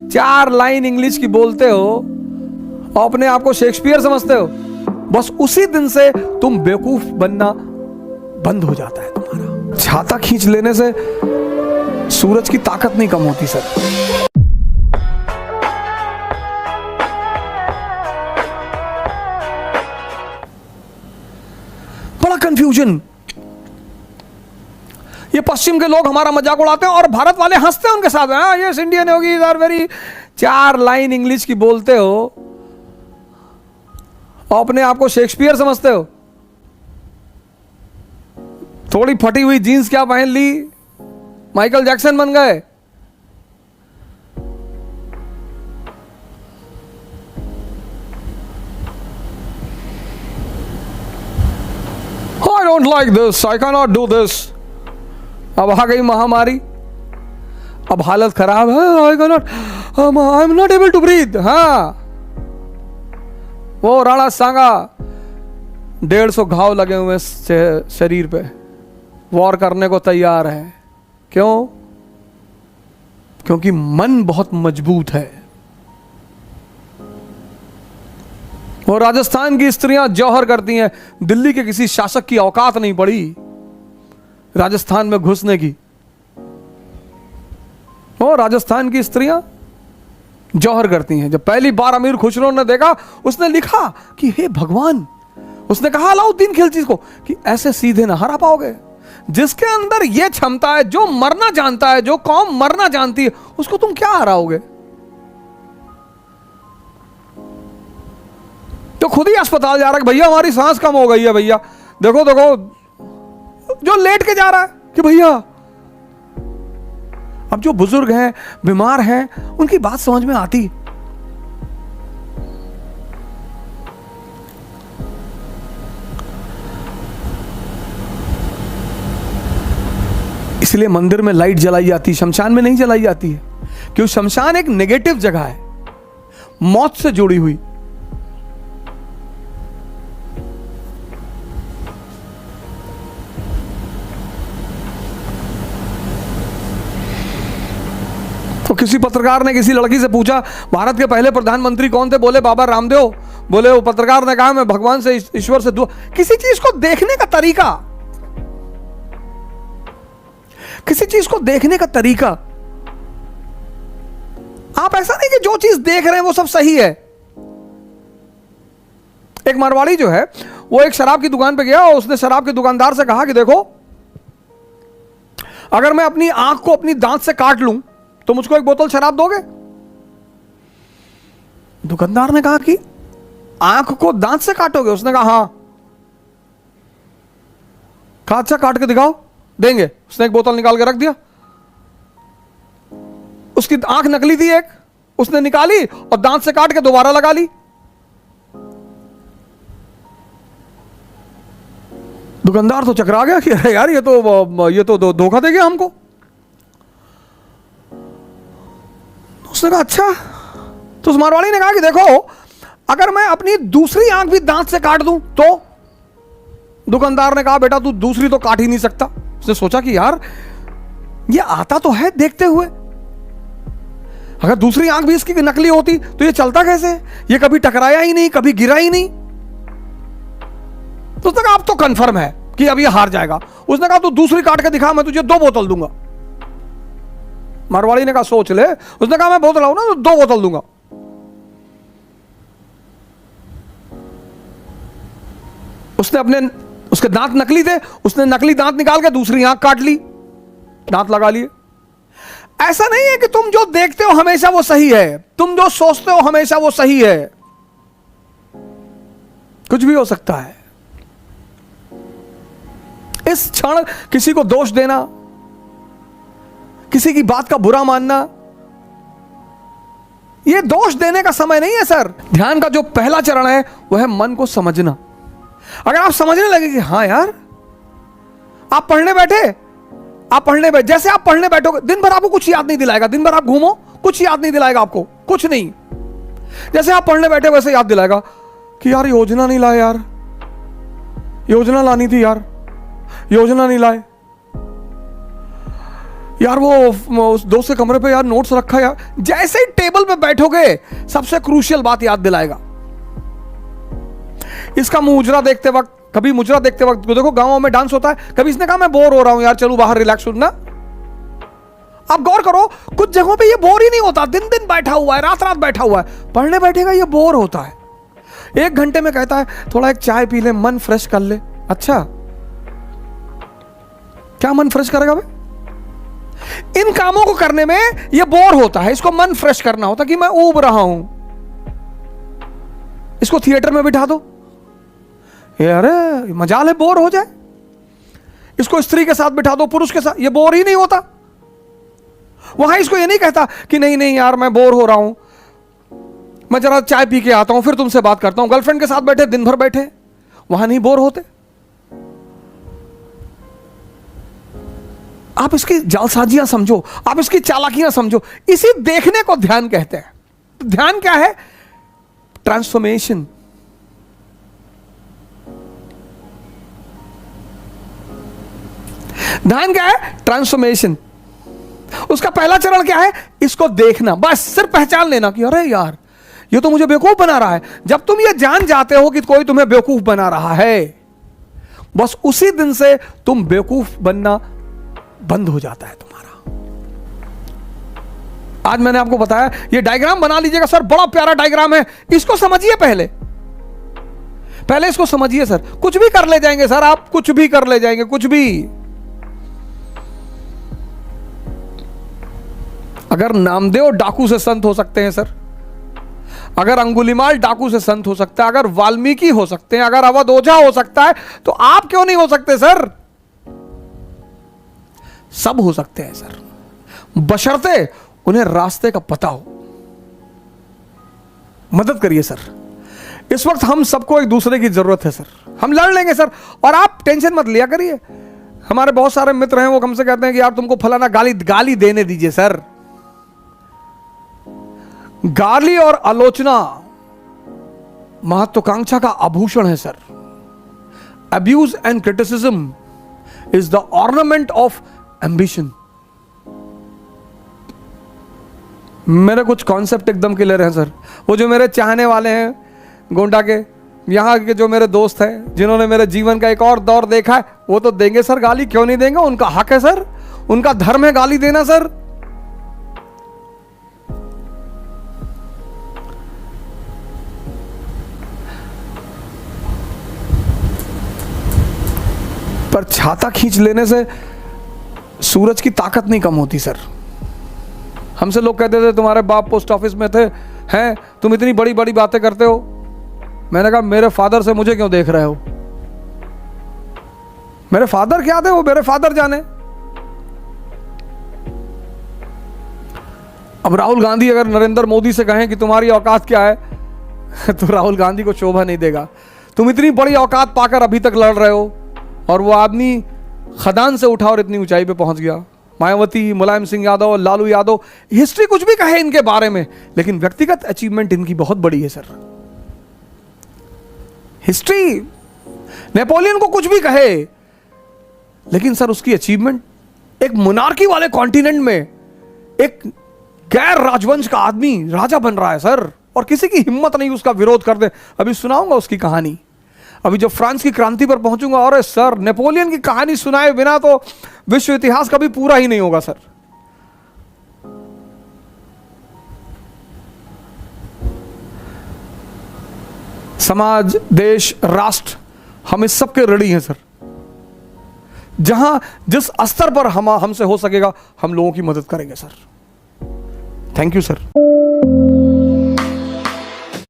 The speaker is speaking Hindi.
4 लाइन इंग्लिश की बोलते हो और अपने आप को शेक्सपियर समझते हो, बस उसी दिन से तुम बेवकूफ बनना बंद हो जाता है तुम्हारा। छाता खींच लेने से सूरज की ताकत नहीं कम होती सर। बड़ा कंफ्यूजन। ये पश्चिम के लोग हमारा मजाक उड़ाते हैं और भारत वाले हंसते हैं उनके साथ। हाँ ये इंडियन होगी आर वेरी। 4 लाइन इंग्लिश की बोलते हो और अपने आप को शेक्सपियर समझते हो। थोड़ी फटी हुई जीन्स क्या पहन ली, माइकल जैक्सन बन गए। I don't like this, I cannot do this। अब आ गई महामारी, अब हालत खराब है। I am not able to breathe। हाँ वो राणा सांगा 150 घाव लगे हुए शरीर पे, वॉर करने को तैयार है। क्यों? क्योंकि मन बहुत मजबूत है। वो राजस्थान की स्त्रियां जौहर करती हैं, दिल्ली के किसी शासक की औकात नहीं पड़ी राजस्थान में घुसने की। वो राजस्थान की स्त्रियां जौहर करती हैं। जब पहली बार अमीर खुसरो ने देखा, उसने लिखा कि हे भगवान, उसने कहा अलाउद्दीन खिलजी को कि ऐसे सीधे ना हरा पाओगे। जिसके अंदर यह क्षमता है, जो मरना जानता है, जो कौम मरना जानती है, उसको तुम क्या हराओगे? तो खुद ही अस्पताल जा रहा है कि भैया हमारी सांस कम हो गई है, भैया देखो देखो। जो लेट के जा रहा है कि भैया। अब जो बुजुर्ग हैं, बीमार हैं, उनकी बात समझ में आती। इसलिए मंदिर में लाइट जलाई जाती, शमशान में नहीं जलाई जाती है, क्योंकि शमशान एक नेगेटिव जगह है, मौत से जुड़ी हुई। तो किसी पत्रकार ने किसी लड़की से पूछा भारत के पहले प्रधानमंत्री कौन थे? बोले बाबा रामदेव। बोले वो पत्रकार ने कहा मैं भगवान से, ईश्वर से दुआ। किसी चीज को देखने का तरीका, किसी चीज को देखने का तरीका। आप ऐसा नहीं कि जो चीज देख रहे हैं वो सब सही है। एक मारवाड़ी जो है वो एक शराब की दुकान पे गया और उसने शराब के दुकानदार से कहा कि देखो, अगर मैं अपनी आंख को अपनी दांत से काट लूं तो मुझको एक बोतल शराब दोगे? दुकानदार ने कहा कि आंख को दांत से काटोगे? उसने कहा हां। कहा अच्छा काट के दिखाओ, देंगे। उसने एक बोतल निकाल के रख दिया। उसकी आंख नकली थी एक, उसने निकाली और दांत से काट के दोबारा लगा ली। दुकानदार तो चकरा गया कि अरे यार ये तो धोखा दे गया हमको। उसने कहा अच्छा। तो उस मारवाड़ी ने कहा कि देखो, अगर मैं अपनी दूसरी आंख भी दांत से काट दूं तो? दुकानदार ने कहा बेटा तू दूसरी तो काट ही नहीं सकता। उसने सोचा कि यार ये आता तो है देखते हुए, अगर दूसरी आंख भी इसकी नकली होती तो ये चलता कैसे? ये कभी टकराया ही नहीं, कभी गिरा ही नहीं। तो उसने कहा अब तो कंफर्म है कि अब ये हार जाएगा। उसने कहा तू दूसरी काट के दिखा, मैं तुझे 2 बोतल दूंगा। मारवाड़ी ने कहा सोच ले। उसने कहा मैं बोतल लाऊं ना तो 2 बोतल दूंगा। उसके दांत नकली थे, उसने नकली दांत निकाल के दूसरी आंख काट ली, दांत लगा लिए। ऐसा नहीं है कि तुम जो देखते हो हमेशा वो सही है, तुम जो सोचते हो हमेशा वो सही है। कुछ भी हो सकता है। इस क्षण किसी को दोष देना, किसी की बात का बुरा मानना, यह दोष देने का समय नहीं है सर। ध्यान का जो पहला चरण है वह है मन को समझना। अगर आप समझने लगे कि हाँ यार, आप पढ़ने बैठे, जैसे आप पढ़ने बैठोगे, दिन भर आपको कुछ याद नहीं दिलाएगा। दिन भर आप घूमो, कुछ याद नहीं दिलाएगा आपको, कुछ नहीं। जैसे आप पढ़ने बैठे वैसे याद दिलाएगा कि यार योजना नहीं लाए, यार योजना लानी थी, यार योजना नहीं लाए। यार वो उस दोस्त के कमरे पे यार नोट्स रखा यार। जैसे ही टेबल पे बैठोगे सबसे क्रूशियल बात याद दिलाएगा। इसका मुजरा देखते वक्त, कभी मुजरा देखते वक्त देखो गांवों में डांस होता है, कभी इसने कहा मैं बोर हो रहा हूं यार चलो बाहर रिलैक्स होना। आप गौर करो कुछ जगहों पे ये बोर ही नहीं होता, दिन दिन बैठा हुआ है, रात रात बैठा हुआ है, पढ़ने बैठेगा ये बोर होता है। 1 घंटे में कहता है थोड़ा एक चाय पी ले, मन फ्रेश कर ले। अच्छा क्या मन फ्रेश करेगा भाई? इन कामों को करने में ये बोर होता है, इसको मन फ्रेश करना होता कि मैं ऊब रहा हूं। इसको थिएटर में बिठा दो, ये अरे मजाल है बोर हो जाए। इसको स्त्री के साथ बिठा दो, पुरुष के साथ, ये बोर ही नहीं होता। वहां इसको ये नहीं कहता कि नहीं नहीं यार मैं बोर हो रहा हूं, मैं जरा चाय पी के आता हूं फिर तुमसे बात करता हूं। गर्लफ्रेंड के साथ बैठे दिन भर बैठे, वहां नहीं बोर होते। आप इसकी जालसाजियां समझो, आप इसकी चालाकियां समझो। इसी देखने को ध्यान कहते हैं। तो ध्यान क्या है? ट्रांसफॉर्मेशन। ध्यान क्या है? ट्रांसफॉर्मेशन। उसका पहला चरण क्या है? इसको देखना, बस सिर्फ पहचान लेना कि अरे यार ये तो मुझे बेवकूफ बना रहा है। जब तुम ये जान जाते हो कि कोई तुम्हें बेवकूफ बना रहा है, बस उसी दिन से तुम बेवकूफ बनना बंद हो जाता है तुम्हारा। आज मैंने आपको बताया, ये डायग्राम बना लीजिएगा सर, बड़ा प्यारा डायग्राम है, इसको समझिए पहले इसको समझिए सर। कुछ भी कर ले जाएंगे सर, आप कुछ भी कर ले जाएंगे, कुछ भी। अगर नामदेव डाकू से संत हो सकते हैं सर, अगर अंगुलीमाल डाकू से संत हो सकता है, अगर वाल्मीकि हो सकते हैं, अगर अवध ओझा हो सकता है, तो आप क्यों नहीं हो सकते सर? सब हो सकते हैं सर, बशर्ते उन्हें रास्ते का पता हो। मदद करिए सर। इस वक्त हम सबको एक दूसरे की जरूरत है सर। हम लड़ लेंगे सर, और आप टेंशन मत लिया करिए। हमारे बहुत सारे मित्र हैं, वो हमसे कहते हैं कि यार तुमको फलाना गाली देने दीजिए सर। गाली और आलोचना महत्वाकांक्षा का आभूषण है sir. Abuse and criticism is the ornament of ambition. मेरे कुछ कॉन्सेप्ट एकदम क्लियर हैं सर। वो जो मेरे चाहने वाले हैं गोंडा के, यहाँ के जो मेरे दोस्त हैं, जिन्होंने मेरे जीवन का एक और दौर देखा है, वो तो देंगे सर गाली, क्यों नहीं देंगे? उनका हक है सर, उनका धर्म है गाली देना सर। पर छाता खींच लेने से सूरज की ताकत नहीं कम होती सर। हमसे लोग कहते थे तुम्हारे बाप पोस्ट ऑफिस में थे, हैं तुम इतनी बड़ी बड़ी बातें करते हो। मैंने कहा मेरे फादर से मुझे क्यों देख रहे हो? मेरे फादर क्या थे वो मेरे फादर जाने। अब राहुल गांधी अगर नरेंद्र मोदी से कहें कि तुम्हारी औकात क्या है तो राहुल गांधी को शोभा नहीं देगा। तुम इतनी बड़ी औकात पाकर अभी तक लड़ रहे हो, और वो आदमी खदान से उठा और इतनी ऊंचाई पे पहुंच गया। मायावती, मुलायम सिंह यादव, लालू यादव, हिस्ट्री कुछ भी कहे इनके बारे में, लेकिन व्यक्तिगत अचीवमेंट इनकी बहुत बड़ी है सर। हिस्ट्री, नेपोलियन को कुछ भी कहे, लेकिन सर उसकी अचीवमेंट, एक मोनार्की वाले कॉन्टिनेंट में एक गैर राजवंश का आदमी राजा बन रहा है सर, और किसी की हिम्मत नहीं उसका विरोध कर दे। अभी सुनाऊंगा उसकी कहानी। अभी जब फ्रांस की क्रांति पर पहुंचूंगा, और सर नेपोलियन की कहानी सुनाए बिना तो विश्व इतिहास कभी पूरा ही नहीं होगा सर। समाज, देश, राष्ट्र, हम इस सब के ऋणी हैं सर। जहां जिस स्तर पर हमसे हो सकेगा हम लोगों की मदद करेंगे सर। Thank you sir.